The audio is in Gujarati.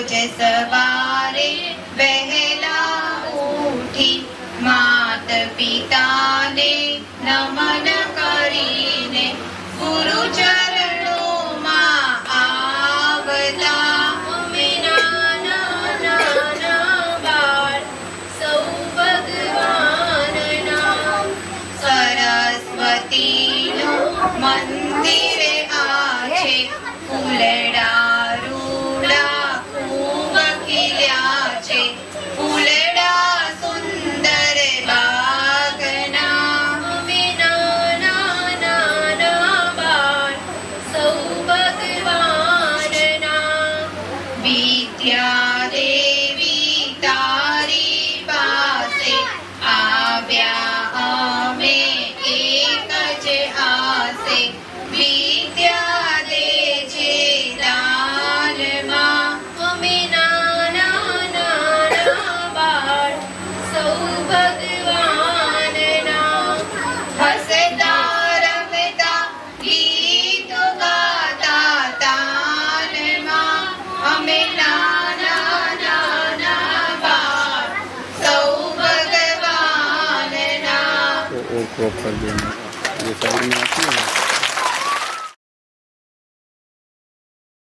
રોજ સવારે વહેલા ઉઠી માત પિતાને નમન કરીને ગુરુ ચરણોમાં આવતા અમે નાના નાના બાળ સૌ ભગવાનના સરસ્વતીનું મંદિરે છે ફૂલડા રૂડા ખૂબ ખીલ્યા છે ફૂલડા સુંદર બાગના અમે નાના નાના બાળ સૌ ભગવાનના વિદ્યા દેવી તારી પાસે આવ્યા અમે એક જ આસે વિદ્યા દે છે દાનમાં અમે નાના નાના બાળ સૌ ભગવાનના હસતા રમતા ગીતો ગાતા તાનમાં અમે નાના નાના બાળ સૌ ભગવાનના वो प्रॉपर देना ये साइड में आती है ना।